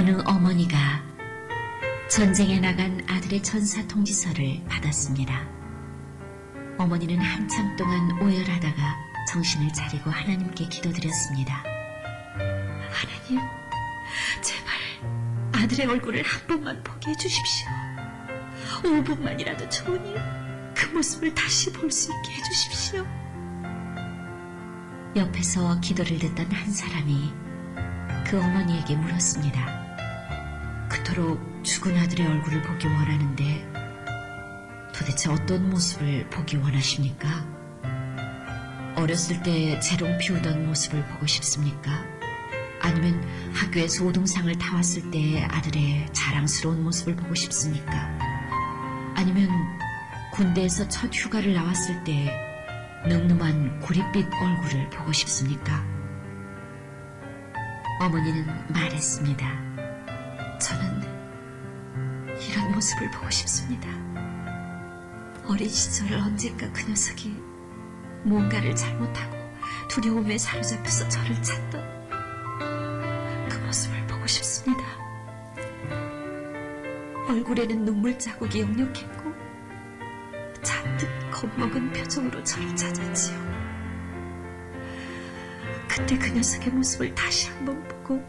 어느 어머니가 전쟁에 나간 아들의 전사 통지서를 받았습니다. 어머니는 한참 동안 오열하다가 정신을 차리고 하나님께 기도드렸습니다. 하나님, 제발 아들의 얼굴을 한 번만 보게 해주십시오. 5분만이라도 좋으니 그 모습을 다시 볼 수 있게 해주십시오. 옆에서 기도를 듣던 한 사람이 그 어머니에게 물었습니다. 그토록 죽은 아들의 얼굴을 보기 원하는데 도대체 어떤 모습을 보기 원하십니까? 어렸을 때 재롱 피우던 모습을 보고 싶습니까? 아니면 학교에서 우등상을 타왔을 때의 아들의 자랑스러운 모습을 보고 싶습니까? 아니면 군대에서 첫 휴가를 나왔을 때 늠름한 구릿빛 얼굴을 보고 싶습니까? 어머니는 말했습니다. 저는 이런 모습을 보고 싶습니다. 어린 시절 언젠가 그 녀석이 뭔가를 잘못하고 두려움에 사로잡혀서 저를 찾던 그 모습을 보고 싶습니다. 얼굴에는 눈물 자국이 역력했고 잔뜩 겁먹은 표정으로 저를 찾았지요. 그때 그 녀석의 모습을 다시 한번 보고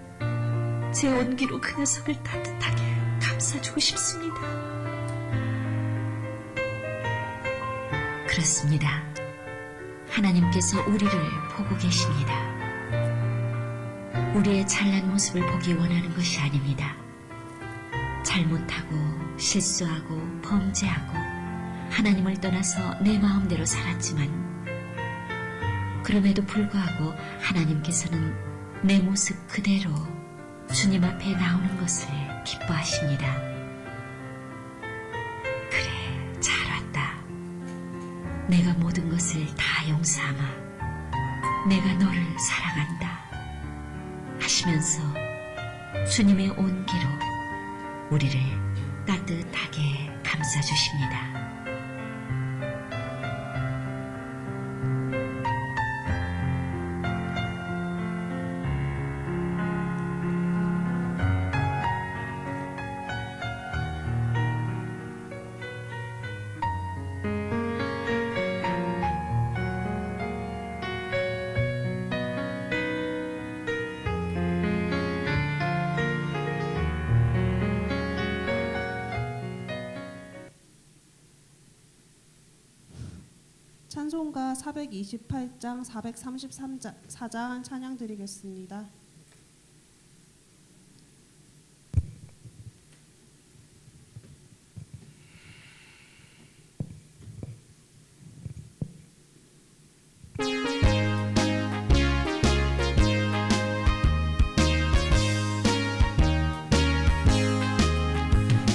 제 온기로 그 녀석을 따뜻하게 감싸주고 싶습니다. 그렇습니다. 하나님께서 우리를 보고 계십니다. 우리의 찬란 모습을 보기 원하는 것이 아닙니다. 잘못하고 실수하고 범죄하고 하나님을 떠나서 내 마음대로 살았지만 그럼에도 불구하고 하나님께서는 내 모습 그대로 주님 앞에 나오는 것을 기뻐하십니다. 그래, 잘 왔다. 내가 모든 것을 다 용서하마. 내가 너를 사랑한다. 하시면서 주님의 온기로 우리를 따뜻하게 감싸주십니다. 찬송가 428장 433장 찬양 드리겠습니다.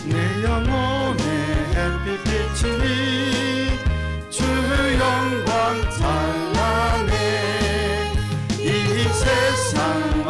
내 영혼의 햇빛 비추니 주 영광 찬란해 이 세상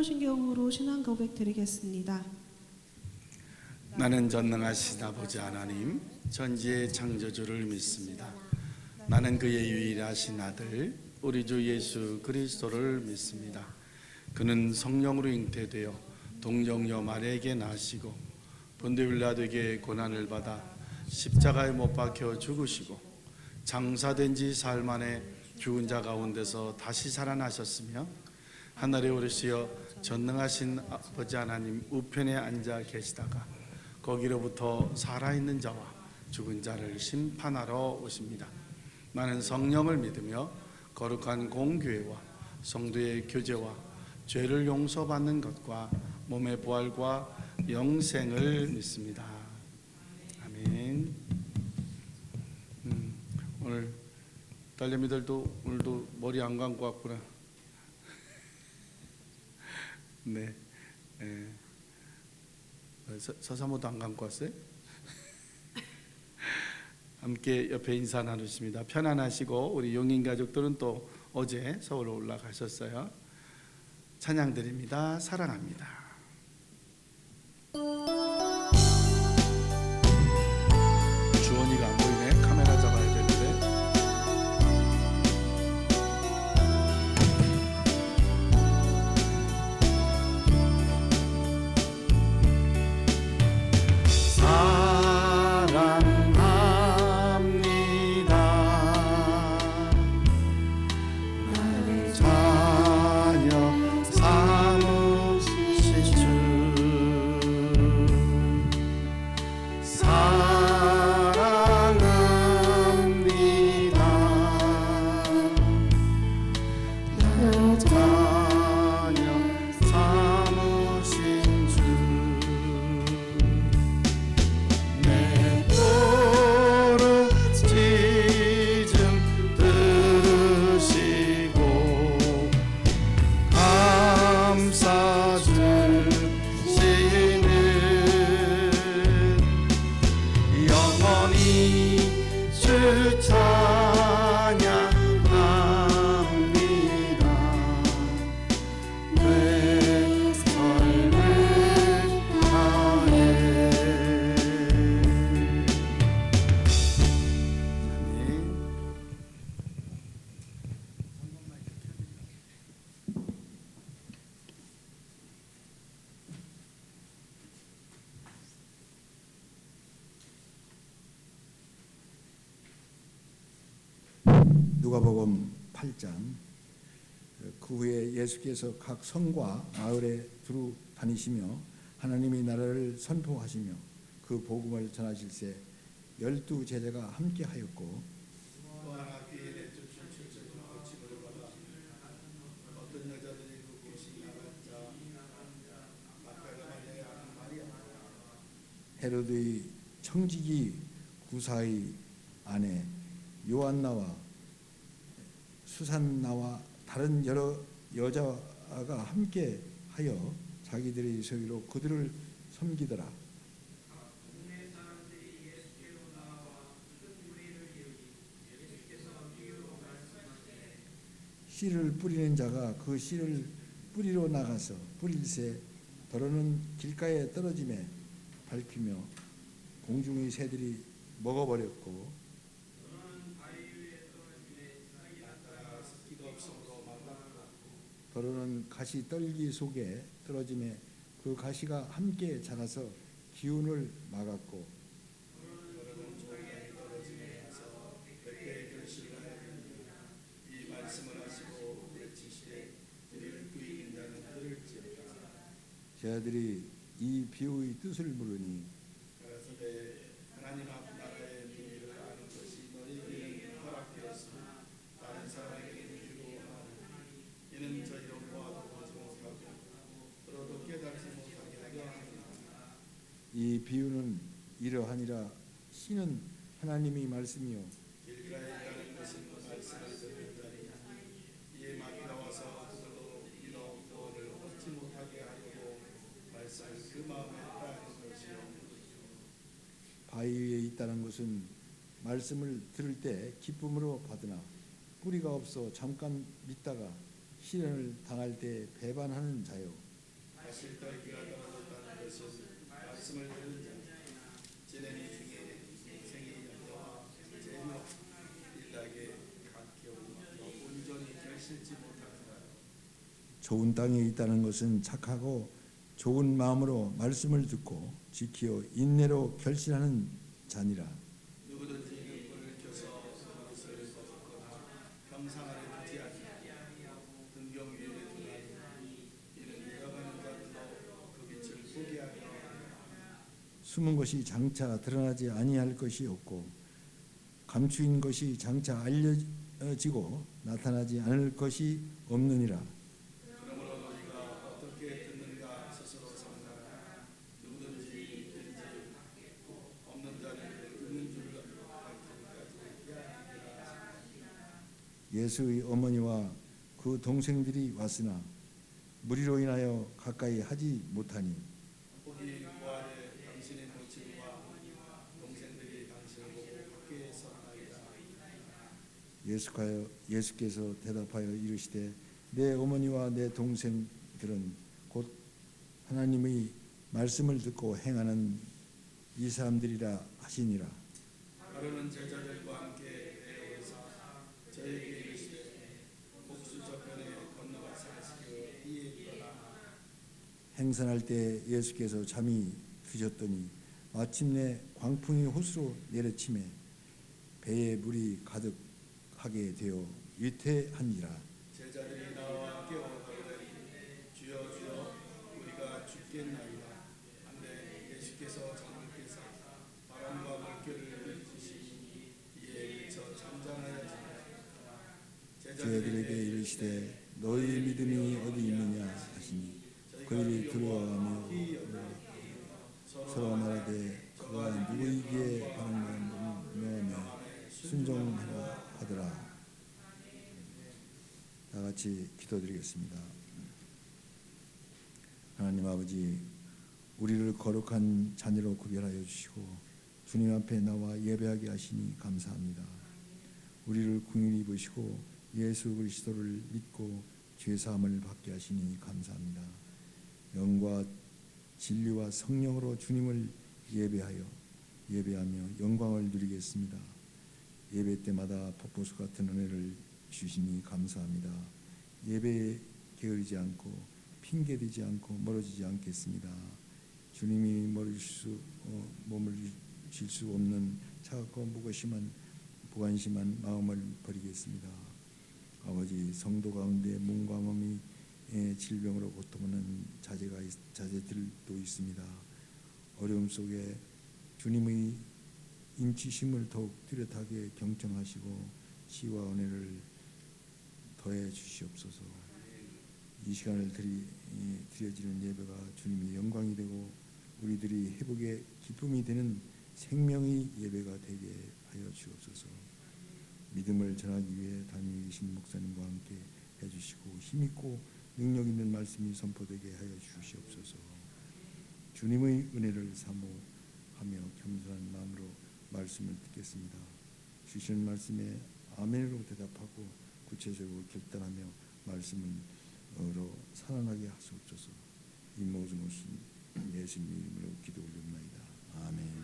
찬송신경으로 신앙 고백 드리겠습니다. 나는 전능하신 아버지 하나님 전지의 창조주를 믿습니다. 나는 그의 유일하신 아들 우리 주 예수 그리스도를 믿습니다. 그는 성령으로 잉태되어 동정녀 마리아에게 나시고 본디빌라도에게 고난을 받아 십자가에 못 박혀 죽으시고 장사된 지 사흘 만에 죽은 자 가운데서 다시 살아나셨으며 하늘에 오르시어 전능하신 아버지 하나님 우편에 앉아 계시다가 거기로부터 살아있는 자와 죽은 자를 심판하러 오십니다. 나는 성령을 믿으며 거룩한 공교회와 성도의 교제와 죄를 용서받는 것과 몸의 부활과 영생을 믿습니다. 아멘. 오늘 딸내미들도 오늘도 머리 안 감고 왔구나. 네. 서사모도 안 감고 왔어요? 함께 옆에 인사 나누십니다. 편안하시고 우리 용인 가족들은 또 어제 서울로 올라가셨어요. 찬양 드립니다. 사랑합니다. 주원이가 안 보이네. 카메라 잡아야 되는데. 누가복음 8장. 그 후에 예수께서 각 성과 마을에 두루 다니시며 하나님의 나라를 선포하시며 그 복음을 전하실세 12 제자가 함께 하였고 헤로드의 청지기 구사의 아내 요한나와 수산나와 다른 여러 여자가 함께 하여 자기들의 소유로 그들을 섬기더라. 씨를 뿌리는 자가 그 씨를 뿌리러 나가서 뿌릴새 더러는 길가에 떨어짐에 밟히며 공중의 새들이 먹어버렸고 더러는 가시 떨기 속에 떨어짐에 그 가시가 함께 자라서 기운을 막았고 제자들이 이 비유의 뜻을 물으니 하나님 앞 나라의 비밀을 아는 것이 너희에게는 허락되었으나 다른 사람에게는 주고하나니 이는 저희로 보아도 보지 못하고 들어도 깨닫지 못하게 하려 함이라. 이 비유는 이러하니라. 씨는 하나님의 말씀이요 길가에 가는 것은 말씀을 듣는 자니 이에 마귀가 와서 그들로 믿어 구원을 얻지 못하게 하려고 말씀을 그 마음에 따르는 것이요. 바위 위에 있다는 것은 말씀을 들을 때 기쁨으로 받으나 뿌리가 없어 잠깐 믿다가 시련을 당할 때 배반하는 자요. 가실떨기가 떨어졌다는 것은 말씀을 들은 자 지내니 중에 생이 여와 재료 일하게 각기 온전히 결실지 못하더라. 좋은 땅에 있다는 것은 착하고 좋은 마음으로 말씀을 듣고 지키어 인내로 결실하는 자니라. 누구든지 그 뿔을 켜서 그것을 거두거나 평상 아래 두지 않고 등경 위에 두나니 이는 들어가는 자들도 그 빛을 보게 하려 함이라. 숨은 것이 장차 드러나지 아니할 것이 없고 감추인 것이 장차 알려지고 나타나지 않을 것이 없느니라. 그러므로 너희가 어떻게 듣는가 스스로 상담하라. 누구든지 듣지 없는 자는 그 있는 줄 알기까지 피하느니라. 예수의 어머니와 그 동생들이 왔으나 무리로 인하여 가까이 하지 못하니 보기 구하되 당신의 모친과 동생들이 당신을 보고 밖에 서나이다. 예수께서 대답하여 이르시되 내 어머니와 내 동생들은 곧 하나님의 말씀을 듣고 행하는 이 사람들이라 하시니라. 가룟은 제자들과 함께 내려오사 저에게 이르시되 복수 저편에 건너가 사시기로 이에 떠나. 행선할 때 예수께서 잠이 드셨더니 마침내 광풍이 호수로 내려치매 배에 물이 가득하게 되어 위태한지라. 제자들이 나와 깨어가더니 주여 주여 우리가 죽겠나이다. 한데 예수께서 잠을 깨사 바람과 물결을 일으키시니 이에 미쳐 잠잠하여지니라. 제자들에게 이르시되 너희 믿음이 어디 있느냐 하시니 그들이 두려워하며 서로 말하되 그가 누구이기에 바람과 명하며 순종하라 하더라. 다 같이 기도드리겠습니다. 하나님 아버지, 우리를 거룩한 자녀로 구별하여 주시고 주님 앞에 나와 예배하게 하시니 감사합니다. 우리를 긍휼히 보시고 예수 그리스도를 믿고 죄 사함을 받게 하시니 감사합니다. 영과 진리와 성령으로 주님을 예배하며 영광을 누리겠습니다. 예배 때마다 폭포수 같은 은혜를 주시니 감사합니다. 예배에 게으르지 않고 핑계대지 않고 멀어지지 않겠습니다. 주님이 머무실 수 없는 차갑고 무관심한 마음을 버리겠습니다. 아버지, 성도 가운데 몸과 몸이 질병으로 고통하는 자제들도 있습니다. 어려움 속에 주님의 인치심을 더욱 뚜렷하게 경청하시고 치유와 은혜를 더해 주시옵소서. 이 시간을 드려지는 예배가 주님의 영광이 되고 우리들이 회복의 기쁨이 되는 생명의 예배가 되게 하여 주옵소서. 믿음을 전하기 위해 담임 계신 목사님과 함께 해주시고 힘있고 능력 있는 말씀이 선포되게 하여 주시옵소서. 주님의 은혜를 사모하며 겸손한 마음으로 말씀을 듣겠습니다. 주시는 말씀에 아멘으로 대답하고 구체적으로 결단하며 말씀으로 살아나게 하시옵소서. 이 모든 것은 예수님의 이름으로 기도 올립니다. 아멘.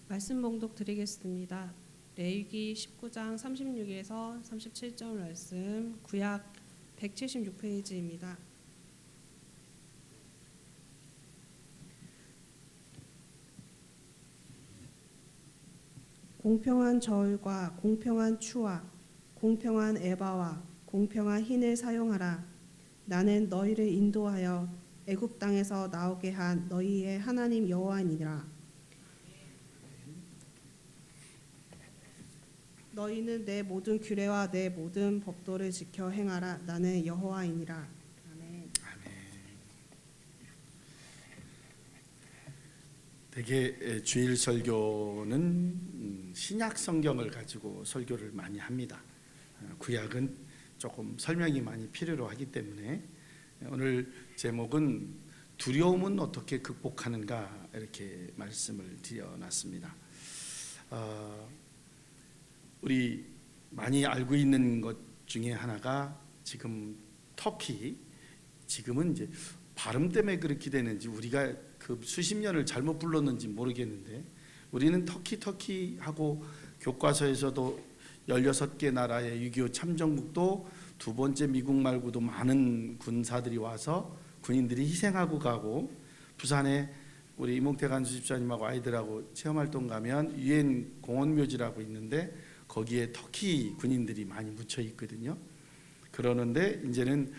말씀 봉독 드리겠습니다. 레위기 19장 36에서 37절 말씀, 구약 176페이지입니다. 공평한 저울과 공평한 추와 공평한 에바와 공평한 흰을 사용하라. 나는 너희를 인도하여 애굽 땅에서 나오게 한 너희의 하나님 여호와니라. 너희는 내 모든 규례와 내 모든 법도를 지켜 행하라. 나는 여호와이니라. 아멘. 대개 주일 설교는 신약 성경을 가지고 설교를 많이 합니다. 구약은 조금 설명이 많이 필요로 하기 때문에 오늘 제목은 두려움은 어떻게 극복하는가 이렇게 말씀을 드려놨습니다. 우리 많이 알고 있는 것 중에 하나가 지금 터키, 지금은 이제 발음 때문에 그렇게 되는지 우리가 그 수십 년을 잘못 불렀는지 모르겠는데 우리는 터키 하고 교과서에서도 16개 나라의 6.25 참전국도 두 번째 미국 말고도 많은 군사들이 와서 군인들이 희생하고 가고 부산에 우리 이몽태 간수 집사님하고 아이들하고 체험활동 가면 유엔 공원묘지라고 있는데 거기에 터키 군인들이 많이 묻혀 있거든요. 그러는데 이제는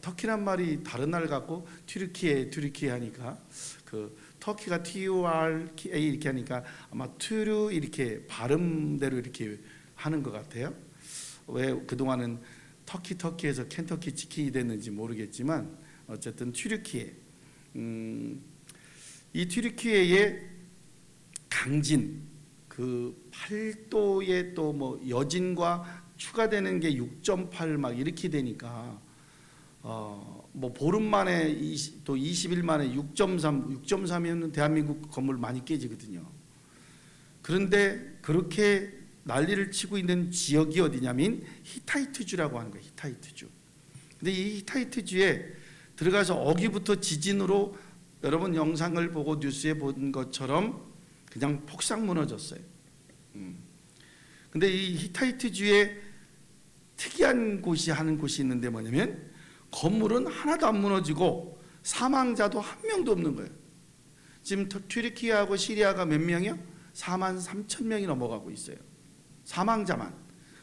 터키란 말이 다른 나라 같고 튀르키예 하니까 그 터키가 TURKA 이렇게 하니까 아마 튀르 이렇게 발음대로 이렇게 하는 것 같아요. 왜 그동안은 터키에서 켄터키 치킨이 됐는지 모르겠지만 어쨌든 튀르키예, 이 튀르키예의 강진 그 8도의 또 뭐 여진과 추가되는 게 6.8 막 이렇게 되니까 뭐 보름 만에 또 20일 만에 6.3이면 대한민국 건물 많이 깨지거든요. 그런데 그렇게 난리를 치고 있는 지역이 어디냐면 히타이트주라고 하는 거예요. 히타이트주. 근데 이 히타이트주에 들어가서 어기부터 지진으로 여러분 영상을 보고 뉴스에 본 것처럼 그냥 폭삭 무너졌어요. 근데 이 히타이트주에 특이한 곳이 있는데 뭐냐면 건물은 하나도 안 무너지고 사망자도 한 명도 없는 거예요. 지금 튀르키예하고 시리아가 몇 명이요? 4만 3천 명이 넘어가고 있어요. 사망자만.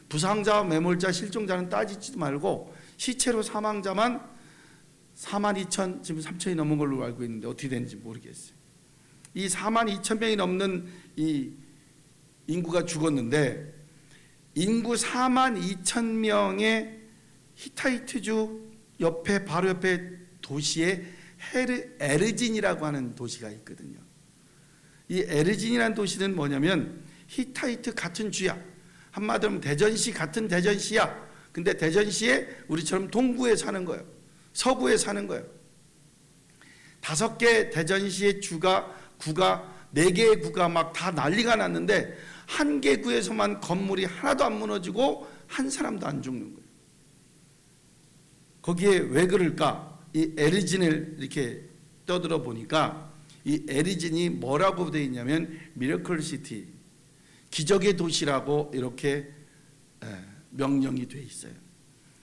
부상자와 매몰자, 실종자는 따지지도 말고 시체로 사망자만 4만 2천, 지금 3천이 넘은 걸로 알고 있는데 어떻게 되는지 모르겠어요. 이 4만 2천 명이 넘는 이 인구가 죽었는데 인구 4만 2천 명의 히타이트주 옆에 바로 옆에 도시에 에르진이라고 하는 도시가 있거든요. 이 에르진이라는 도시는 뭐냐면 히타이트 같은 주야. 한마디로 하면 대전시 같은 대전시야. 근데 대전시에 우리처럼 동구에 사는 거예요. 서구에 사는 거예요. 5개 대전시의 구가 4개의 구가 막 다 난리가 났는데 한 개 구에서만 건물이 하나도 안 무너지고 한 사람도 안 죽는 거예요. 거기에 왜 그럴까? 이 에르진을 이렇게 떠들어 보니까 이 에르진이 뭐라고 되어 있냐면 미러클 시티, 기적의 도시라고 이렇게 명령이 되어 있어요.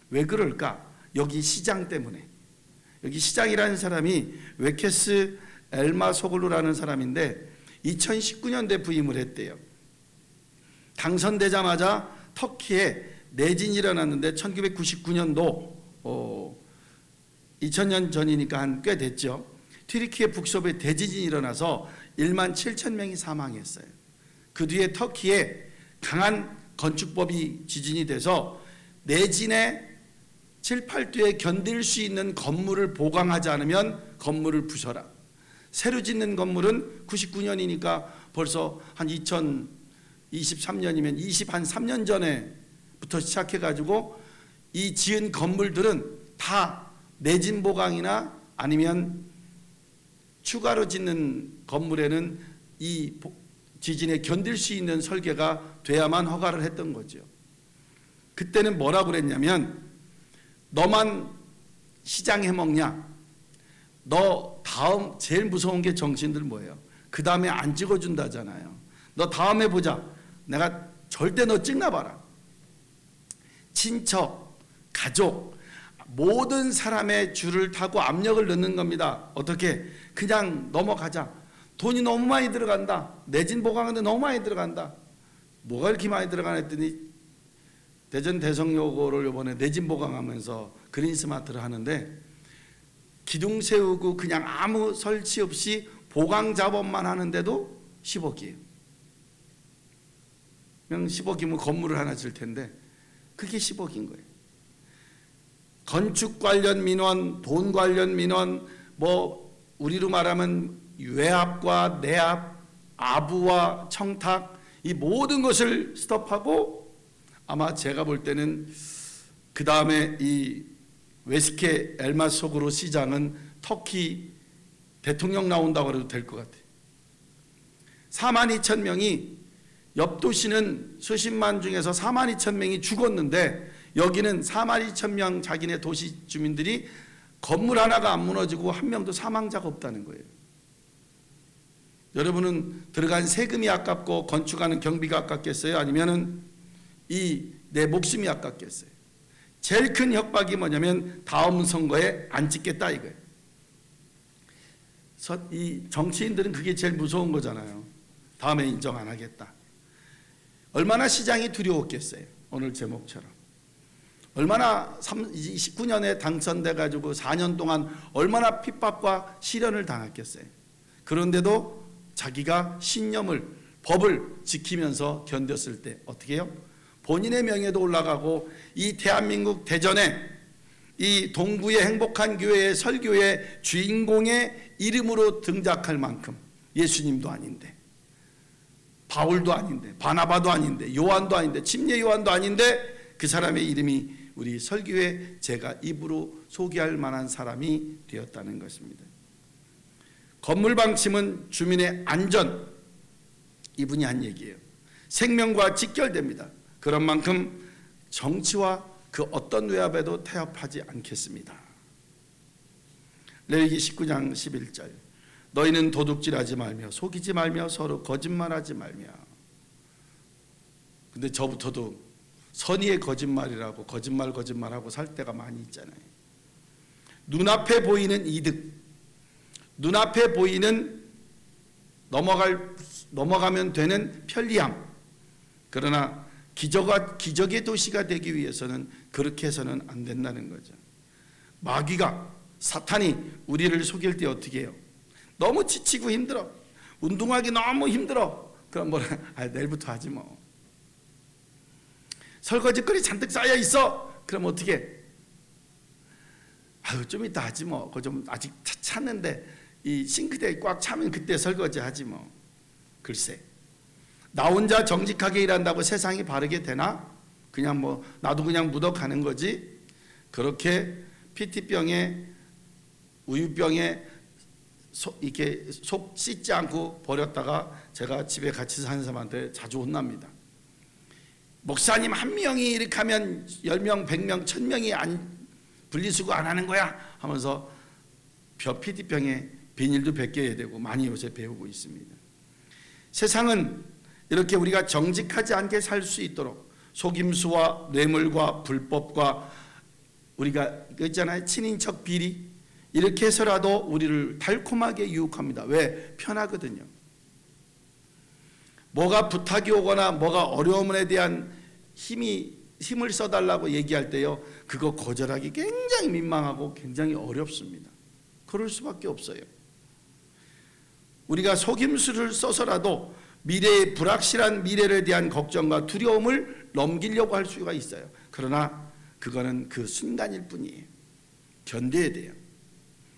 왜 그럴까? 여기 시장 때문에. 여기 시장이라는 사람이 웨케스 엘마소글루라는 사람인데 2019년대 부임을 했대요. 당선되자마자 터키에 내진이 일어났는데 1999년도 2000년 전이니까 한 꽤 됐죠. 튀르키예 북서부에 대지진이 일어나서 1만 7천 명이 사망했어요. 그 뒤에 터키에 강한 건축법이 지진이 돼서 내진의 7, 8도에 견딜 수 있는 건물을 보강하지 않으면 건물을 부셔라. 새로 짓는 건물은 99년이니까 벌써 한 2023년이면 23년 전에부터 시작해가지고 이 지은 건물들은 다 내진 보강이나 아니면 추가로 짓는 건물에는 이 지진에 견딜 수 있는 설계가 돼야만 허가를 했던 거죠. 그때는 뭐라고 그랬냐면 너만 시장 해먹냐? 너 다음 제일 무서운 게 정치인들 뭐예요? 그 다음에 안 찍어준다잖아요. 너 다음에 보자. 내가 절대 너 찍나봐라. 친척, 가족, 모든 사람의 줄을 타고 압력을 넣는 겁니다. 어떻게? 그냥 넘어가자. 돈이 너무 많이 들어간다. 내진 보강하는데 너무 많이 들어간다. 뭐가 이렇게 많이 들어가나 했더니 대전 대성요거를 이번에 내진 보강하면서 그린 스마트를 하는데 기둥 세우고 그냥 아무 설치 없이 보강 작업만 하는데도 10억이에요. 그냥 10억이면 건물을 하나 질 텐데 그게 10억인 거예요. 건축 관련 민원, 돈 관련 민원, 뭐 우리로 말하면 외압과 내압, 아부와 청탁 이 모든 것을 스톱하고 아마 제가 볼 때는 그 다음에 이 웨스케 엘마소그로 시장은 터키 대통령 나온다고 해도 될 것 같아요. 42,000명이 옆 도시는 수십만 중에서 42,000명이 죽었는데 여기는 42,000명 자기네 도시 주민들이 건물 하나가 안 무너지고 한 명도 사망자가 없다는 거예요. 여러분은 들어간 세금이 아깝고 건축하는 경비가 아깝겠어요? 아니면은 이 내 목숨이 아깝겠어요? 제일 큰 협박이 뭐냐면 다음 선거에 안 찍겠다 이거예요. 이 정치인들은 그게 제일 무서운 거잖아요. 다음에 인정 안 하겠다. 얼마나 시장이 두려웠겠어요. 오늘 제목처럼. 얼마나 19년에 당선돼 가지고 4년 동안 얼마나 핍박과 시련을 당했겠어요. 그런데도 자기가 신념을, 법을 지키면서 견뎠을 때 어떻게 해요? 본인의 명예도 올라가고 이 대한민국 대전에 이 동구의 행복한 교회의 설교의 주인공의 이름으로 등장할 만큼 예수님도 아닌데 바울도 아닌데 바나바도 아닌데 요한도 아닌데 침례 요한도 아닌데 그 사람의 이름이 우리 설교에 제가 입으로 소개할 만한 사람이 되었다는 것입니다. 건물 방침은 주민의 안전, 이분이 한 얘기예요. 생명과 직결됩니다. 그런 만큼 정치와 그 어떤 외압에도 타협하지 않겠습니다. 레위기 19장 11절 너희는 도둑질하지 말며 속이지 말며 서로 거짓말하지 말며. 근데 저부터도 선의의 거짓말이라고 거짓말하고 살 때가 많이 있잖아요. 눈앞에 보이는 이득, 눈앞에 보이는 넘어가면 되는 편리함. 그러나 기적의 도시가 되기 위해서는 그렇게 해서는 안 된다는 거죠. 마귀가, 사탄이 우리를 속일 때 어떻게 해요? 너무 지치고 힘들어. 운동하기 너무 힘들어. 그럼 내일부터 하지 뭐. 설거지거리 잔뜩 쌓여 있어. 그럼 어떻게 해? 좀 이따 하지 뭐. 그거 좀 아직 찼는데 이 싱크대에 꽉 차면 그때 설거지 하지 뭐. 글쎄. 나 혼자 정직하게 일한다고 세상이 바르게 되나? 그냥 나도 그냥 묻어가는 거지. 그렇게 PT병에 우유병에 이렇게 속 씻지 않고 버렸다가 제가 집에 같이 사는 사람한테 자주 혼납니다. 목사님 한 명이 이렇게 하면 10명, 100명, 1000명이 분리수거 안 하는 거야? 하면서 PT병에 비닐도 벗겨야 되고 많이 요새 배우고 있습니다. 세상은 이렇게 우리가 정직하지 않게 살 수 있도록 속임수와 뇌물과 불법과 우리가 있잖아요. 친인척 비리 이렇게 해서라도 우리를 달콤하게 유혹합니다. 왜? 편하거든요. 뭐가 부탁이 오거나 뭐가 어려움에 대한 힘을 써달라고 얘기할 때요. 그거 거절하기 굉장히 민망하고 굉장히 어렵습니다. 그럴 수밖에 없어요. 우리가 속임수를 써서라도 미래의 불확실한 미래에 대한 걱정과 두려움을 넘기려고 할 수가 있어요. 그러나 그거는 그 순간일 뿐이에요. 견뎌야 돼요.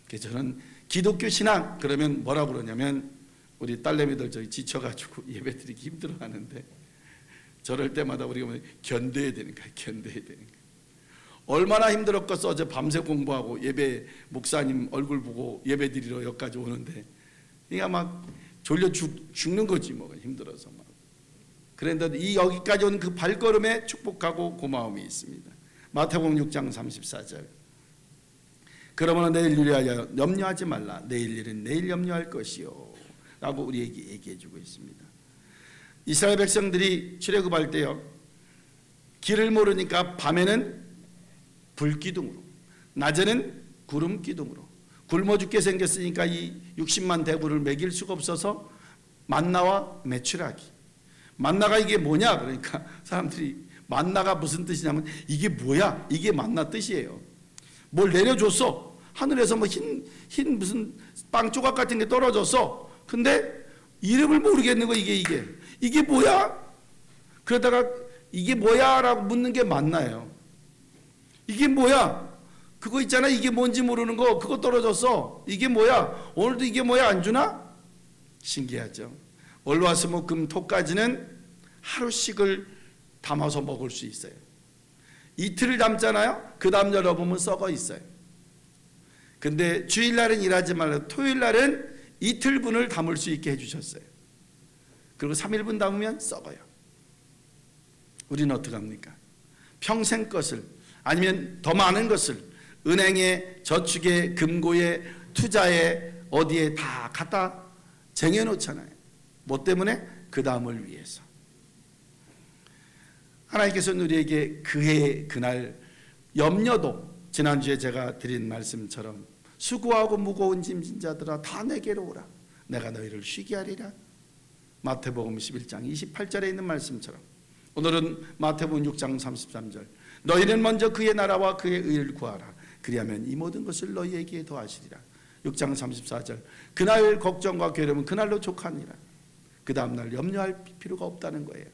그래서 저는 기독교 신앙 그러면 뭐라고 그러냐면 우리 딸내미들 저기 지쳐가지고 예배 드리기 힘들어하는데 저럴 때마다 우리가 견뎌야 되는 거예요. 견뎌야 되는 거예요. 얼마나 힘들었겠어. 어제 밤새 공부하고 예배 목사님 얼굴 보고 예배 드리러 여기까지 오는데 그러니까 막 졸려 죽는 거지 뭐 힘들어서 막. 그런데 이 여기까지 온 그 발걸음에 축복하고 고마움이 있습니다. 마태복음 6장 34절. 그러므로 내일 일에 하여 염려하지 말라. 내일 일은 내일 염려할 것이요. 라고 우리에게 얘기해 주고 있습니다. 이스라엘 백성들이 출애굽할 때요. 길을 모르니까 밤에는 불기둥으로 낮에는 구름기둥으로 굶어 죽게 생겼으니까 이 60만 대구를 먹일 수가 없어서 만나와 메추라기. 만나가 이게 뭐냐? 그러니까 사람들이 만나가 무슨 뜻이냐면 이게 뭐야? 이게 만나 뜻이에요. 뭘 내려줬어. 하늘에서 흰 무슨 빵 조각 같은 게 떨어졌어. 근데 이름을 모르겠는 거 이게 뭐야? 그러다가 이게 뭐야? 라고 묻는 게 만나예요. 이게 뭐야? 그거 있잖아. 이게 뭔지 모르는 거. 그거 떨어졌어. 이게 뭐야? 오늘도 이게 뭐야? 안 주나? 신기하죠. 월화수목금 토까지는 하루씩을 담아서 먹을 수 있어요. 이틀을 담잖아요. 그 다음 열어보면 썩어 있어요. 근데 주일날은 일하지 말고 토요일날은 이틀분을 담을 수 있게 해주셨어요. 그리고 3일분 담으면 썩어요. 우리는 어떻게 합니까? 평생 것을 아니면 더 많은 것을 은행에 저축에 금고에 투자에 어디에 다 갖다 쟁여놓잖아요. 뭐 때문에? 그 다음을 위해서. 하나님께서는 우리에게 그해 그날 염려도, 지난주에 제가 드린 말씀처럼 수고하고 무거운 짐진 자들아 다 내게로 오라 내가 너희를 쉬게 하리라. 마태복음 11장 28절에 있는 말씀처럼 오늘은 마태복음 6장 33절 너희는 먼저 그의 나라와 그의 의를 구하라 그리하면 이 모든 것을 너희에게 더하시리라. 6장 34절 그날 걱정과 괴로움은 그날로 족하니라. 그 다음날 염려할 필요가 없다는 거예요.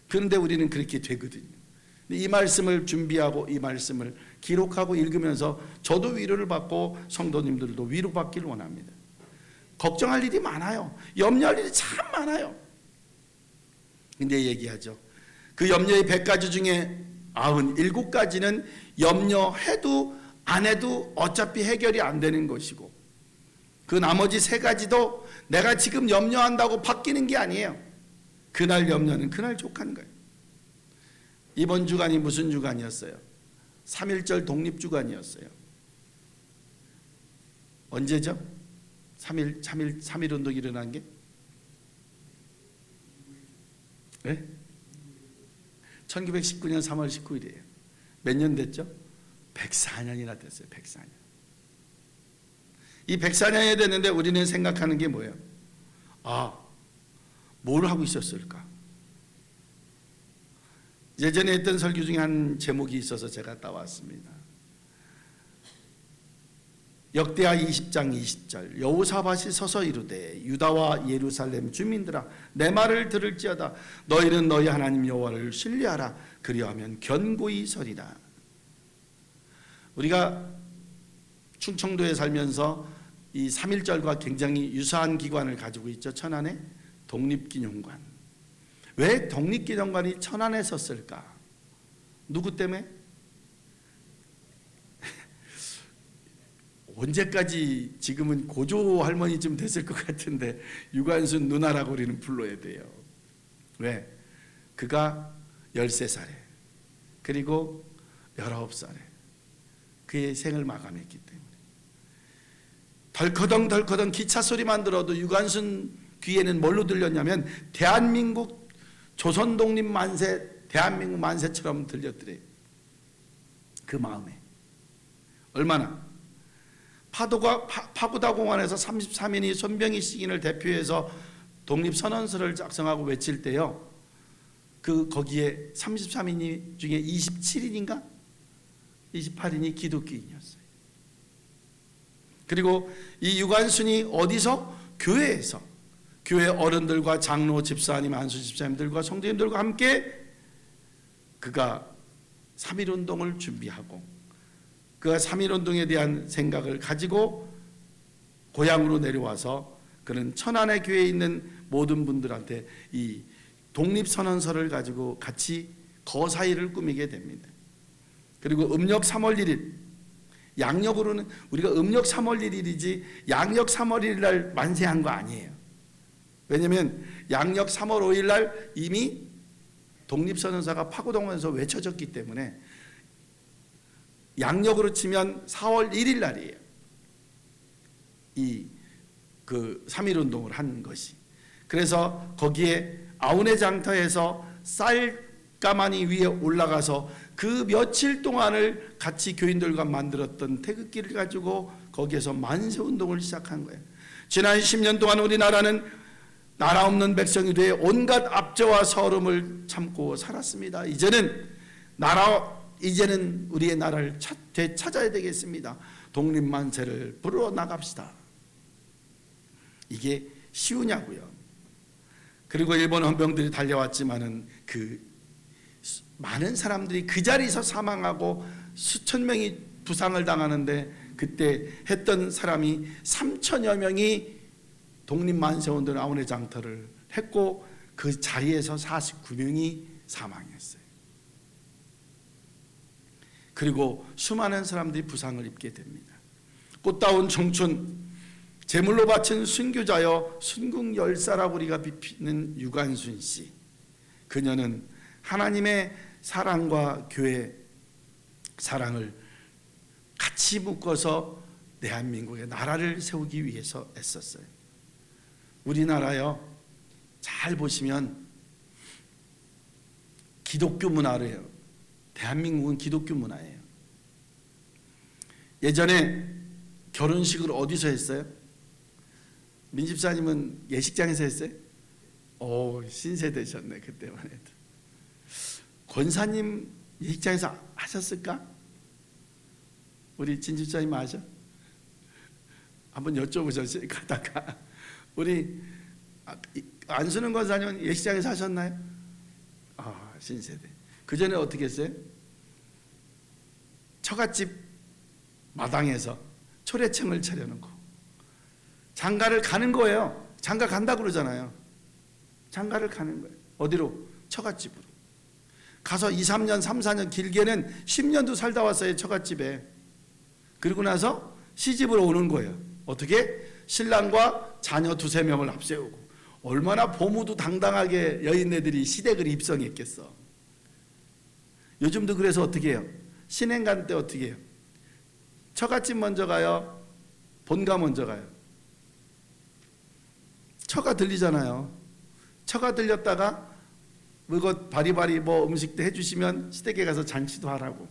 그런데 우리는 그렇게 되거든요. 이 말씀을 준비하고 이 말씀을 기록하고 읽으면서 저도 위로를 받고 성도님들도 위로받기를 원합니다. 걱정할 일이 많아요. 염려할 일이 참 많아요. 근데 얘기하죠. 그 염려의 100가지 중에 97가지는 염려해도 안 해도 어차피 해결이 안 되는 것이고 그 나머지 3가지도 내가 지금 염려한다고 바뀌는 게 아니에요. 그날 염려는 그날 족한 거예요. 이번 주간이 무슨 주간이었어요? 3.1절 독립주간이었어요. 언제죠? 3.1 운동이 일어난 게? 네? 1919년 3월 19일이에요. 몇 년 됐죠? 104년이나 됐어요. 104년. 이 104년이 됐는데 우리는 생각하는 게 뭐예요? 뭘 하고 있었을까? 예전에 했던 설교 중에 한 제목이 있어서 제가 따왔습니다. 역대하 20장 20절 여호사밧이 서서 이르되 유다와 예루살렘 주민들아 내 말을 들을지어다 너희는 너희 하나님 여호와를 신뢰하라 그리하면 견고히 서리라. 우리가 충청도에 살면서 이 3.1절과 굉장히 유사한 기관을 가지고 있죠. 천안에 독립기념관. 왜 독립기념관이 천안에 섰을까? 누구 때문에? 언제까지 지금은 고조 할머니쯤 됐을 것 같은데 유관순 누나라고 우리는 불러야 돼요. 왜? 그가 13살에 그리고 19살에 그의 생을 마감했기 때문에 덜커덩 기차 소리만 들어도 유관순 귀에는 뭘로 들렸냐면 대한민국 조선 독립 만세 대한민국 만세처럼 들렸더래요. 그 마음에 얼마나 파고다 공원에서 33인이 손병희 시인을 대표해서 독립선언서를 작성하고 외칠 때요. 거기에 33인 중에 27인인가 28인이 기독교인이었어요. 그리고 이 유관순이 어디서? 교회에서 교회 어른들과 장로 집사님 안수 집사님들과 성도님들과 함께 그가 3.1운동을 준비하고 그가 3.1운동에 대한 생각을 가지고 고향으로 내려와서 그는 천안의 교회에 있는 모든 분들한테 이 독립선언서를 가지고 같이 거사일을 꾸미게 됩니다. 그리고 음력 3월 1일 양력으로는 우리가 음력 3월 1일이지 양력 3월 1일 날 만세한 거 아니에요. 왜냐하면 양력 3월 5일 날 이미 독립선언서가 파고동원에서 외쳐졌기 때문에 양력으로 치면 4월 1일 날이에요. 그 3.1운동을 한 것이. 그래서 거기에 아우네 장터에서 쌀가마니 위에 올라가서 그 며칠 동안을 같이 교인들과 만들었던 태극기를 가지고 거기에서 만세운동을 시작한 거예요. 지난 10년 동안 우리나라는 나라 없는 백성이 되어 온갖 압제와 서름을 참고 살았습니다. 이제는 우리의 나라를 되찾아야 되겠습니다. 독립만세를 부르러 나갑시다. 이게 쉬우냐고요. 그리고 일본 헌병들이 달려왔지만은 그 많은 사람들이 그 자리에서 사망하고 수천 명이 부상을 당하는데 그때 했던 사람이 3천여 명이 독립만세운동 아우네 장터를 했고 그 자리에서 49명이 사망했어요. 그리고 수많은 사람들이 부상을 입게 됩니다. 꽃다운 청춘, 제물로 바친 순교자여 순국열사라고 우리가 비피는 유관순 씨. 그녀는 하나님의 사랑과 교회 사랑을 같이 묶어서 대한민국의 나라를 세우기 위해서 애썼어요. 우리나라요, 잘 보시면 기독교 문화래요. 대한민국은 기독교 문화예요. 예전에 결혼식을 어디서 했어요? 민집사님은 예식장에서 했어요? 오, 신세대셨네. 그때만 해도. 권사님 예식장에서 하셨을까? 우리 진집사님 아셔? 한번 여쭤보셨어요? 가다가 우리 안수는 권사님은 예식장에서 하셨나요? 아, 신세대. 그 전에 어떻게 했어요? 처갓집 마당에서 초래청을 차려놓고 장가를 가는 거예요. 장가 간다 그러잖아요. 장가를 가는 거예요. 어디로? 처갓집으로. 가서 2, 3년, 3, 4년, 길게는 10년도 살다 왔어요. 처갓집에. 그리고 나서 시집으로 오는 거예요. 어떻게? 신랑과 자녀 2, 3명을 앞세우고. 얼마나 보무도 당당하게 여인네들이 시댁을 입성했겠어. 요즘도 그래서 어떻게 해요? 신행 갈 때 어떻게 해요? 처갓집 먼저 가요? 본가 먼저 가요? 처가 들리잖아요. 처가 들렸다가 이것 바리바리 뭐 음식도 해주시면 시댁에 가서 잔치도 하라고.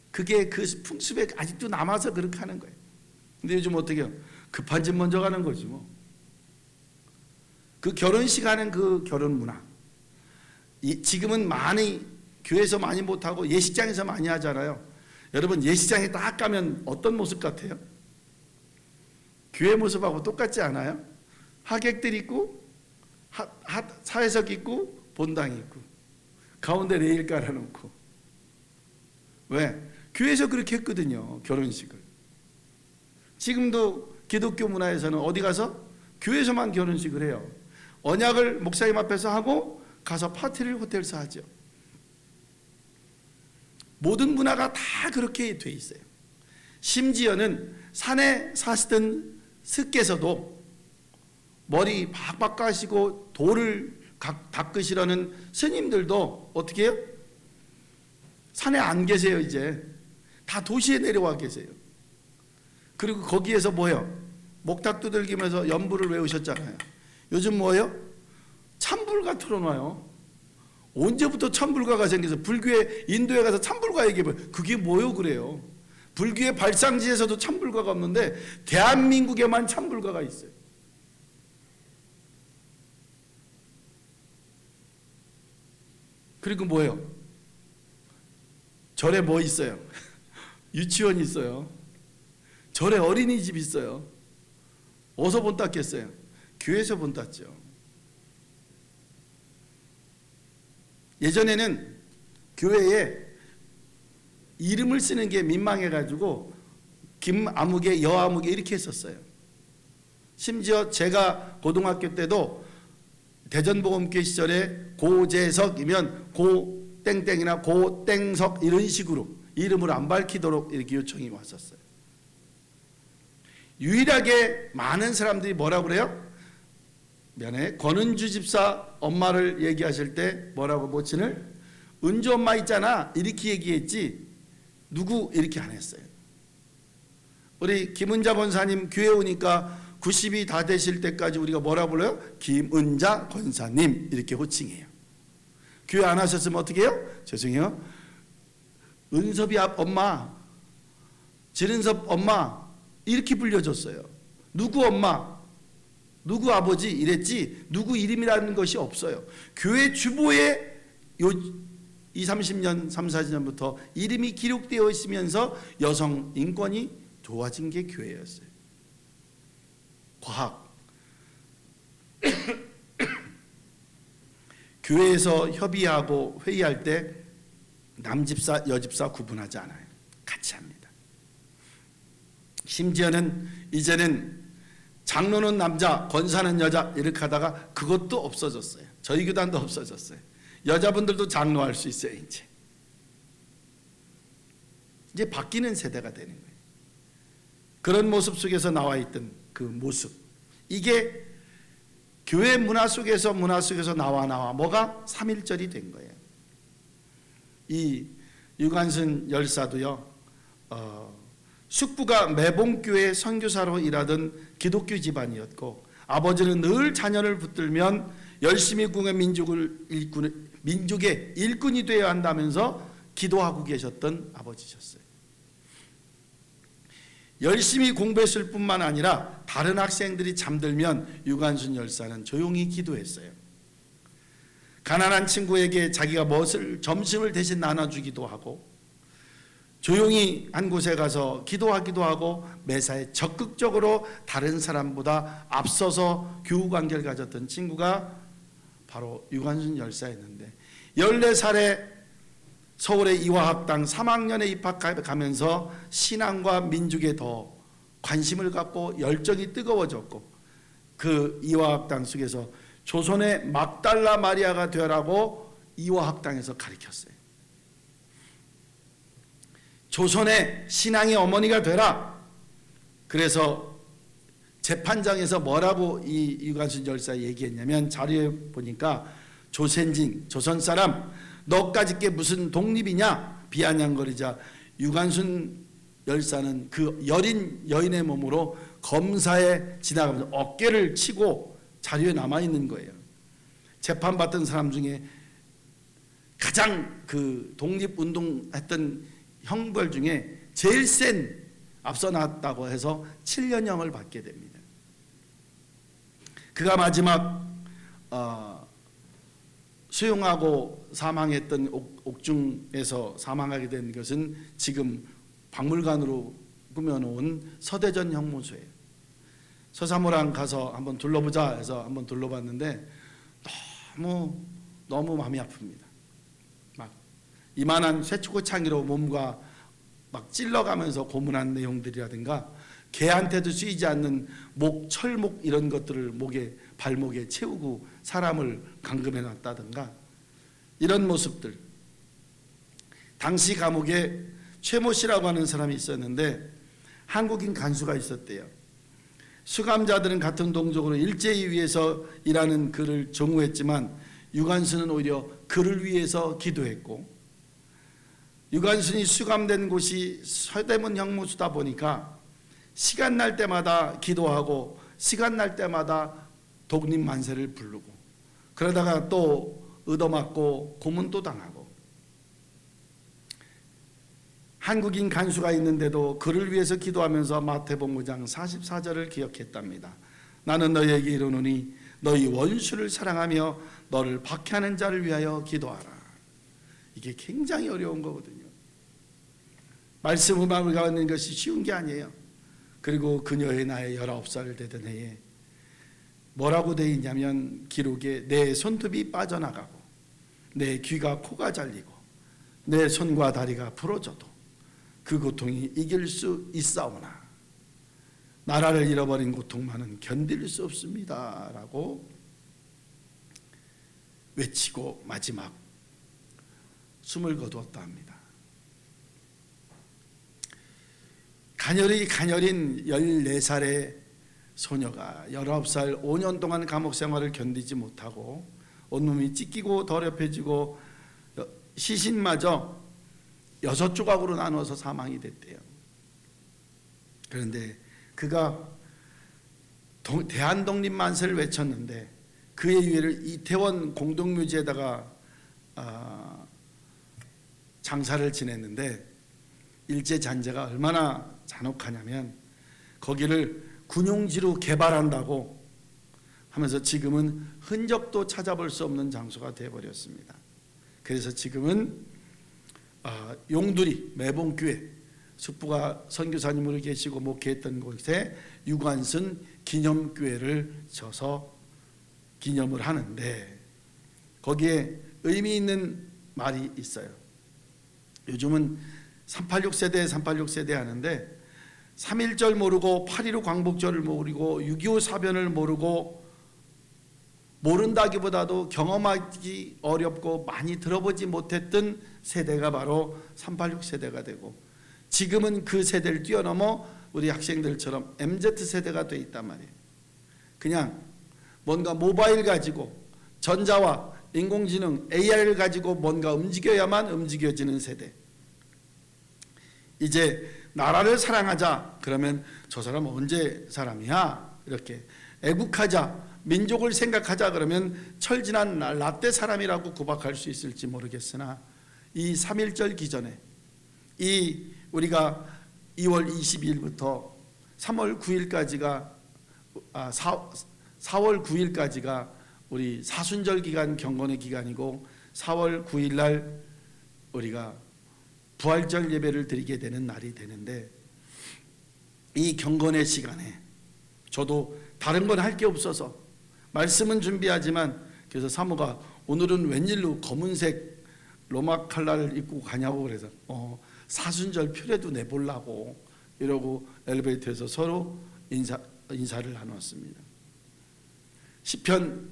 그게 그 풍습에 아직도 남아서 그렇게 하는 거예요. 근데 요즘 어떻게 해요? 급한 집 먼저 가는 거지 뭐. 그 결혼식 하는 그 결혼 문화. 지금은 많이 교회에서 많이 못하고 예식장에서 많이 하잖아요. 여러분 예식장에 딱 가면 어떤 모습 같아요? 교회 모습하고 똑같지 않아요? 하객들 있고 사회석 있고 본당 있고 가운데 레일 깔아놓고. 왜? 교회에서 그렇게 했거든요. 결혼식을. 지금도 기독교 문화에서는 어디 가서? 교회에서만 결혼식을 해요. 언약을 목사님 앞에서 하고 가서 파티를 호텔에서 하죠. 모든 문화가 다 그렇게 돼 있어요. 심지어는 산에 사시던 스께서도 머리 박박 가시고 돌을 닦으시라는 스님들도 어떻게 해요? 산에 안 계세요. 이제 다 도시에 내려와 계세요. 그리고 거기에서 뭐예요? 목탁 두들기면서 연불을 외우셨잖아요. 요즘 뭐예요? 찬불가 틀어놔요. 언제부터 찬불가가 생겨서 불교에 인도에 가서 찬불가 얘기해봐요. 그게 뭐요? 그래요. 불교의 발상지에서도 찬불가가 없는데 대한민국에만 찬불가가 있어요. 그리고 뭐예요? 절에 뭐 있어요? 유치원 있어요. 절에 어린이집 있어요. 어디서 본 땄겠어요? 교회에서 본 땄죠. 예전에는 교회에 이름을 쓰는 게 민망해가지고 김아무개, 여아무개 이렇게 했었어요. 심지어 제가 고등학교 때도 대전복음교회 시절에 고재석이면 고땡땡이나 고땡석 이런 식으로 이름을 안 밝히도록 이렇게 요청이 왔었어요. 유일하게 많은 사람들이 뭐라고 그래요? 면에 권은주 집사 엄마를 얘기하실 때 뭐라고 모친을? 은주 엄마 있잖아 이렇게 얘기했지 누구 이렇게 안 했어요. 우리 김은자 권사님 교회 오니까 90이 다 되실 때까지 우리가 뭐라 불러요? 김은자 권사님 이렇게 호칭해요. 교회 안 하셨으면 어떻게 해요? 죄송해요. 은섭이 엄마, 지른섭 엄마 이렇게 불려줬어요. 누구 엄마, 누구 아버지 이랬지 누구 이름이라는 것이 없어요. 교회 주보에 20, 30년, 3, 40년부터 이름이 기록되어 있으면서 여성 인권이 좋아진 게 교회였어요. 과학. 교회에서 협의하고 회의할 때 남집사, 여집사 구분하지 않아요. 같이 합니다. 심지어는 이제는 장로는 남자, 권사는 여자 이렇게 하다가 그것도 없어졌어요. 저희 교단도 없어졌어요. 여자분들도 장로할 수 있어요. 이제 바뀌는 세대가 되는 거예요. 그런 모습 속에서 나와 있던 그 모습, 이게 교회 문화 속에서 나와 뭐가 3.1절이 된 거예요. 이 유관순 열사도요, 숙부가 매봉교회 선교사로 일하던 기독교 집안이었고, 아버지는 늘 자녀를 붙들면 열심히 궁의 민족의 일꾼이 되어야 한다면서 기도하고 계셨던 아버지셨어요. 열심히 공부했을 뿐만 아니라 다른 학생들이 잠들면 유관순 열사는 조용히 기도했어요. 가난한 친구에게 자기가 점심을 대신 나눠주기도 하고, 조용히 한 곳에 가서 기도하기도 하고, 매사에 적극적으로 다른 사람보다 앞서서 교우관계를 가졌던 친구가 바로 유관순 열사였는데, 14살에 서울의 이화학당 3학년에 입학하면서 신앙과 민족에 더 관심을 갖고 열정이 뜨거워졌고, 그 이화학당 속에서 조선의 막달라 마리아가 되라고 이화학당에서 가르쳤어요. 조선의 신앙의 어머니가 되라. 그래서 재판장에서 뭐라고 이 유관순 열사 얘기했냐면, 자료에 보니까 조선진, 조선 사람, 너까짓 게 무슨 독립이냐 비아냥거리자 유관순 열사는 그 여린 여인의 몸으로 검사에 지나가면서 어깨를 치고 자료에 남아있는 거예요. 재판받던 사람 중에 가장 그 독립운동했던 형벌 중에 제일 센 앞서 나왔다고 해서 7년형을 받게 됩니다. 그가 마지막 수용하고 사망했던 옥중에서 사망하게 된 것은 지금 박물관으로 꾸며놓은 서대전 형무소예요. 서사무랑 가서 한번 둘러보자 해서 한번 둘러봤는데 너무 마음이 아픕니다. 막 이만한 쇠초고창이로 몸과 막 찔러가면서 고문한 내용들이라든가, 개한테도 쓰이지 않는 철목 이런 것들을 발목에 채우고 사람을 감금해 놨다든가, 이런 모습들. 당시 감옥에 최모 씨라고 하는 사람이 있었는데 한국인 간수가 있었대요. 수감자들은 같은 동족으로 일제히 위해서 일하는 그를 정우했지만 유관순은 오히려 그를 위해서 기도했고, 유관순이 수감된 곳이 서대문 형무소다 보니까 시간 날 때마다 기도하고 시간 날 때마다 독립 만세를 부르고, 그러다가 또 얻어맞고 고문도 당하고, 한국인 간수가 있는데도 그를 위해서 기도하면서 마태복음 5장 44절을 기억했답니다. 나는 너희에게 이르노니 너희 원수를 사랑하며 너를 박해하는 자를 위하여 기도하라. 이게 굉장히 어려운 거거든요. 말씀 음악을 가는 것이 쉬운 게 아니에요. 그리고 그녀의 나이 19살 되던 해에 뭐라고 되어 있냐면, 기록에 내 손톱이 빠져나가고 내 귀가 코가 잘리고 내 손과 다리가 부러져도 그 고통이 이길 수 있사오나 나라를 잃어버린 고통만은 견딜 수 없습니다 라고 외치고 마지막 숨을 거두었다 합니다. 가녀린 14살의 소녀가 19살 5년 동안 감옥 생활을 견디지 못하고 온몸이 찢기고 더럽혀지고 시신마저 6조각으로 나눠서 사망이 됐대요. 그런데 그가 대한독립 만세를 외쳤는데 그의 유해를 이태원 공동묘지에다가 장사를 지냈는데, 일제 잔재가 얼마나 잔혹하냐면 거기를 군용지로 개발한다고 하면서 지금은 흔적도 찾아볼 수 없는 장소가 되어버렸습니다. 그래서 지금은 용두리 매봉교회, 숙부가 선교사님으로 계시고 목회했던 곳에 유관순 기념교회를 져서 기념을 하는데, 거기에 의미 있는 말이 있어요. 요즘은 386세대 하는데 3.1절 모르고 8.15 광복절을 모르고 6.25 사변을 모르고 모른다기보다도 경험하기 어렵고 많이 들어보지 못했던 세대가 바로 386 세대가 되고, 지금은 그 세대를 뛰어넘어 우리 학생들처럼 MZ 세대가 돼 있단 말이에요. 그냥 뭔가 모바일 가지고 전자와 인공지능 AI를 가지고 뭔가 움직여야만 움직여지는 세대. 이제 나라를 사랑하자 그러면 저 사람 언제 사람이야? 이렇게 애국하자, 민족을 생각하자 그러면 철진한 라떼 사람이라고 구박할 수 있을지 모르겠으나, 이 3.1절 기전에 이 우리가 2월 22일부터 3월 9일까지가 4월 9일까지가 우리 사순절 기간 경건의 기간이고, 4월 9일 날 우리가 부활절 예배를 드리게 되는 날이 되는데, 이 경건의 시간에 저도 다른 건 할 게 없어서 말씀은 준비하지만, 그래서 사모가 오늘은 웬일로 검은색 로마 칼라를 입고 가냐고 그래서 사순절 표례도 내보려고 이러고 엘리베이터에서 서로 인사를 나눴습니다. 시편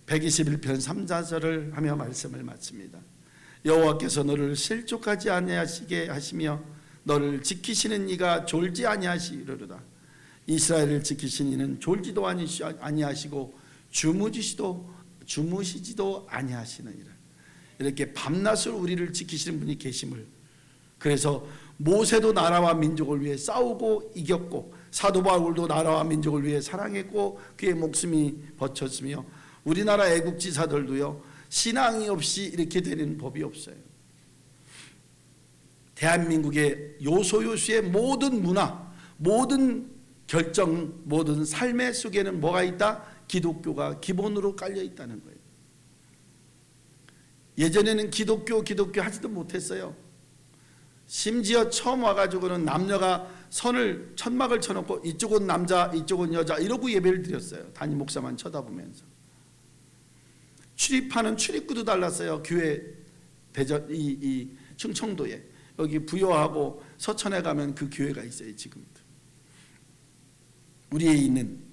121편 3, 4절을 하며 말씀을 마칩니다. 여호와께서 너를 실족하지 아니하시게 하시며 너를 지키시는 이가 졸지 아니하시리로다. 이스라엘을 지키신 이는 졸지도 아니하시고 주무시지도 아니하시느니라. 이렇게 밤낮을 우리를 지키시는 분이 계심을, 그래서 모세도 나라와 민족을 위해 싸우고 이겼고, 사도 바울도 나라와 민족을 위해 사랑했고 그의 목숨이 버텼으며, 우리나라 애국지사들도요, 신앙이 없이 이렇게 되는 법이 없어요. 대한민국의 요소요소의 모든 문화, 모든 결정, 모든 삶의 속에는 뭐가 있다? 기독교가 기본으로 깔려 있다는 거예요. 예전에는 기독교 하지도 못했어요. 심지어 처음 와가지고는 남녀가 선을 천막을 쳐놓고 이쪽은 남자 이쪽은 여자 이러고 예배를 드렸어요. 담임 목사만 쳐다보면서. 출입하는 출입구도 달랐어요. 교회 대전 이 충청도에, 여기 부여하고 서천에 가면 그 교회가 있어요. 지금도 우리에 있는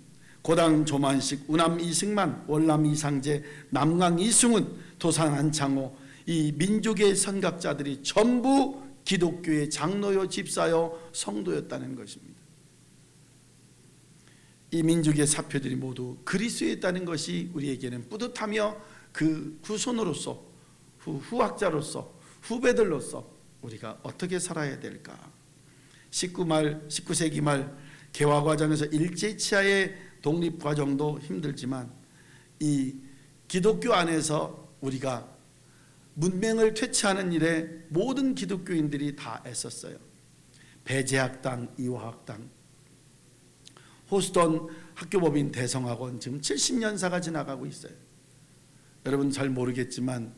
고당 조만식, 우남 이승만, 월남 이상재, 남강 이승훈, 도산 안창호, 이 민족의 선각자들이 전부 기독교의 장로요 집사요 성도였다는 것입니다. 이 민족의 사표들이 모두 그리스도에 있다는 것이 우리에게는 뿌듯하며, 그 후손으로서, 후학자로서, 후배들로서 우리가 어떻게 살아야 될까? 19세기 말 개화 과정에서 일제 치하의 독립 과정도 힘들지만, 이 기독교 안에서 우리가 문맹을 퇴치하는 일에 모든 기독교인들이 다 애썼어요. 배제학당, 이화학당, 호스턴 학교법인 대성학원 지금 70년사가 지나가고 있어요. 여러분 잘 모르겠지만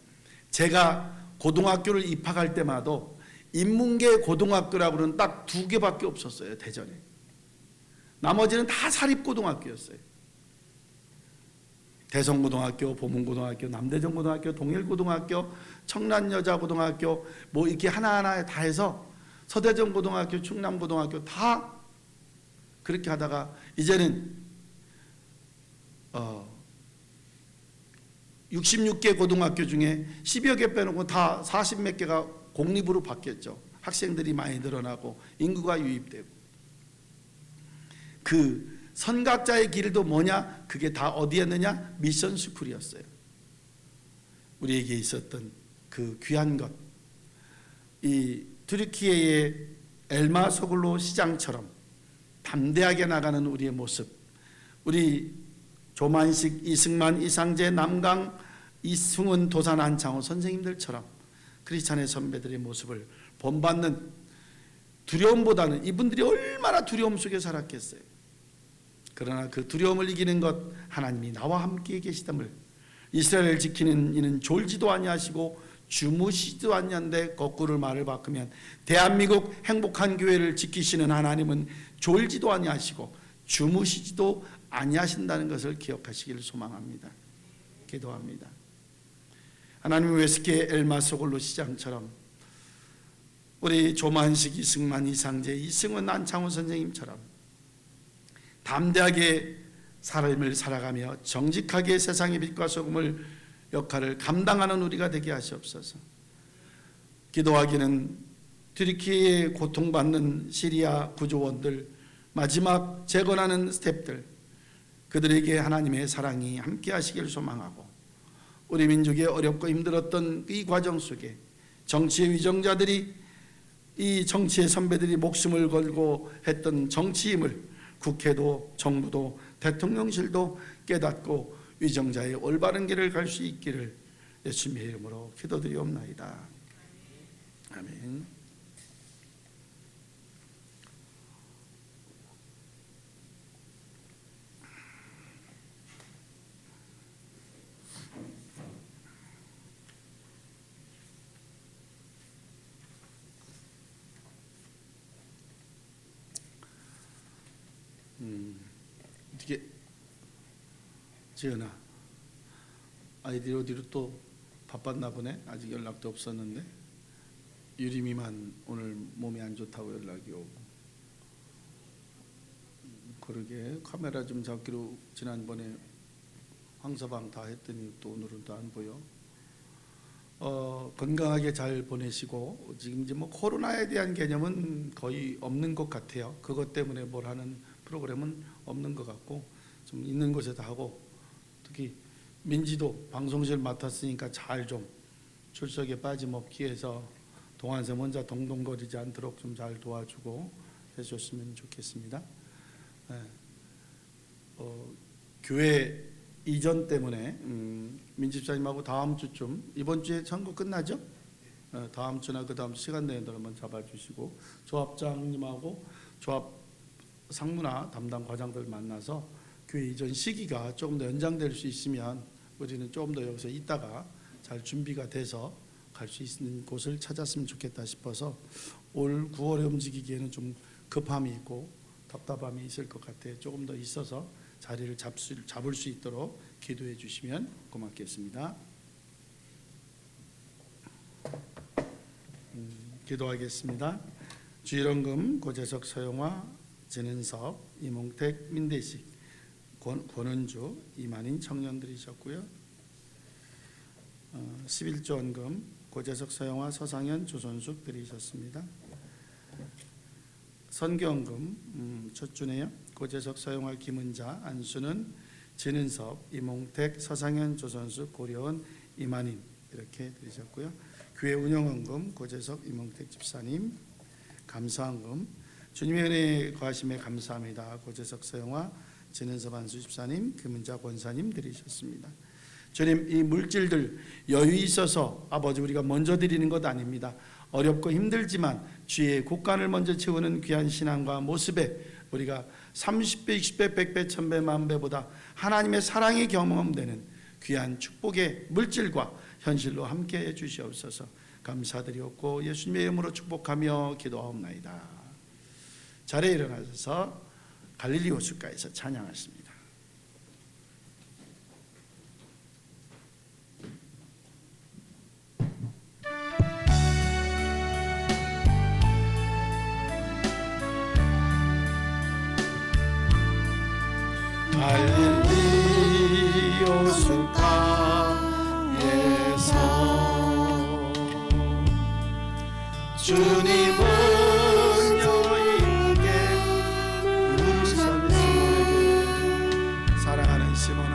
제가 고등학교를 입학할 때마다 인문계 고등학교라고는 딱 2개밖에 없었어요. 대전에. 나머지는 다 사립고등학교였어요. 대성고등학교, 보문고등학교, 남대전고등학교, 동일고등학교, 청란여자고등학교 뭐 이렇게 하나하나 다 해서 서대전고등학교, 충남고등학교 다 그렇게 하다가 이제는 66개 고등학교 중에 10여 개 빼놓고 다 40몇 개가 공립으로 바뀌었죠. 학생들이 많이 늘어나고 인구가 유입되고. 그 선각자의 길도 뭐냐? 그게 다 어디였느냐? 미션 스쿨이었어요. 우리에게 있었던 그 귀한 것, 이 튀르키예의 엘마 소글로 시장처럼 담대하게 나가는 우리의 모습, 우리 조만식, 이승만, 이상재, 남강, 이승훈, 도산, 안창호 선생님들처럼 크리스찬의 선배들의 모습을 본받는 두려움보다는, 이분들이 얼마나 두려움 속에 살았겠어요. 그러나 그 두려움을 이기는 것, 하나님이 나와 함께 계시dam을, 이스라엘을 지키는 이는 졸지도 아니하시고 주무시지도 아니한데, 거꾸로 말을 바꾸면 대한민국 행복한 교회를 지키시는 하나님은 졸지도 아니하시고 주무시지도 아니하신다는 것을 기억하시기를 소망합니다. 기도합니다. 하나님, 웨스케 엘마 소글로 시장처럼 우리 조만식, 이승만, 이상재, 이승훈, 안창호 선생님처럼 담대하게 삶을 살아가며 정직하게 세상의 빛과 소금을 역할을 감당하는 우리가 되게 하시옵소서. 기도하기는 튀르키예에 고통받는 시리아 구조원들, 마지막 재건하는 스텝들, 그들에게 하나님의 사랑이 함께 하시길 소망하고, 우리 민족의 어렵고 힘들었던 이 과정 속에 정치의 위정자들이, 이 정치의 선배들이 목숨을 걸고 했던 정치임을 국회도 정부도 대통령실도 깨닫고 위정자의 올바른 길을 갈 수 있기를 예수님의 이름으로 기도드리옵나이다. 아멘. 어떻게 지은아, 아이들이 어디로 또 바빴나 보네. 아직 연락도 없었는데. 유림이만 오늘 몸이 안 좋다고 연락이 오고. 그러게 카메라 좀 잡기로 지난번에 황서방 다 했더니 또 오늘은 또 안 보여. 건강하게 잘 보내시고, 지금 이제 뭐 코로나에 대한 개념은 거의 없는 것 같아요. 그것 때문에 뭘 하는 프로그램은 없는 것 같고, 좀 있는 곳에다 하고, 특히 민지도 방송실 맡았으니까 잘 좀 출석에 빠짐없기 해서 동안샘 혼자 동동거리지 않도록 좀 잘 도와주고 해줬으면 좋겠습니다. 교회 이전 때문에 민집사님하고 다음 주쯤, 이번 주에 선거 끝나죠? 다음 주나 그 다음 시간 내에 한번 잡아주시고, 조합장님하고 조합 상무나 담당 과장들 만나서 교회 이전 시기가 조금 더 연장될 수 있으면 우리는 조금 더 여기서 있다가 잘 준비가 돼서 갈 수 있는 곳을 찾았으면 좋겠다 싶어서 올 9월에 움직이기에는 좀 급함이 있고 답답함이 있을 것 같아요. 조금 더 있어서 자리를 잡을 수 있도록 기도해 주시면 고맙겠습니다. 기도하겠습니다. 주일원금 고재석 서영화 진은섭 이몽택 민대식 권은주 이만인 청년들이셨고요. 11조 원금 고재석 서영화 서상현 조선숙 드리셨습니다. 선교원금 첫 주네요. 고재석 서영화 김은자 안수는 진은섭 이몽택 서상현 조선숙 고려원 이만인 이렇게 드리셨고요. 교회 운영원금 고재석 이몽택 집사님. 감사원금 주님의 은혜에 거하심에 감사합니다. 고재석 서영화 진은섭 안수 집사님 김은자 권사님 드리셨습니다. 주님, 이 물질들 여유 있어서 아버지 우리가 먼저 드리는 것 아닙니다. 어렵고 힘들지만 주의 곳간을 먼저 채우는 귀한 신앙과 모습에 우리가 30배, 60배, 100배, 1000배, 만배보다 하나님의 사랑이 경험되는 귀한 축복의 물질과 현실로 함께해 주시옵소서. 감사드리옵고 예수님의 이름으로 축복하며 기도하옵나이다. 자리에 일어나셔서 갈릴리 호숫가에서 찬양하십니다. 갈릴리 호숫가에서 주님은 여인에게 부르셨네. 사랑하는 시몬아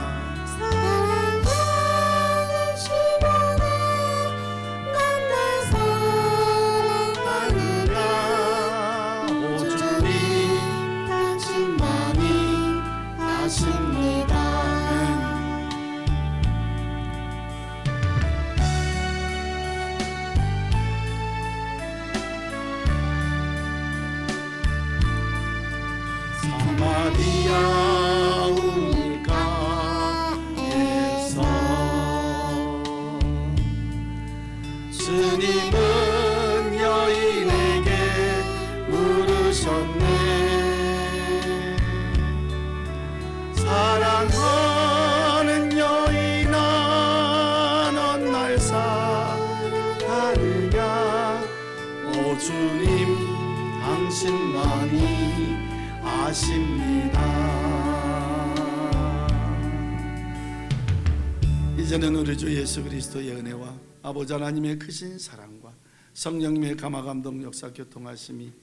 주님은 여인에게 물으셨네. 사랑하는 여인아 넌 날 사랑하느냐. 오 주님 당신만이 아십니다. 이제는 우리 주 예수 그리스도의 은혜와 아버지 하나님의 크신 사랑과 성령님의 감화감동 역사 교통하심이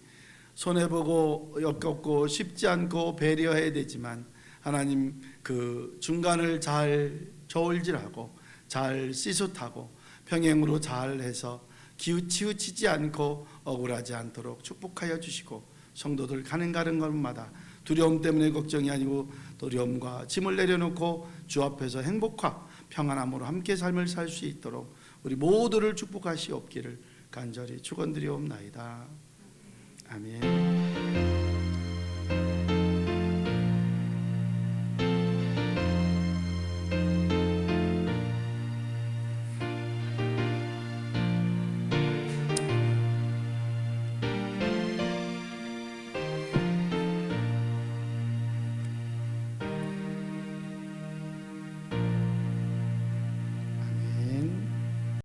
손해보고 역겹고 쉽지 않고 배려해야 되지만 하나님 그 중간을 잘 저울질하고 잘 시숫하고 평행으로 잘 해서 치우치지 않고 억울하지 않도록 축복하여 주시고 성도들 가는 곳마다 두려움 때문에 걱정이 아니고 두려움과 짐을 내려놓고 주 앞에서 행복과 평안함으로 함께 삶을 살 수 있도록 우리 모두를 축복하시옵기를 간절히 축원드리옵나이다. 아멘.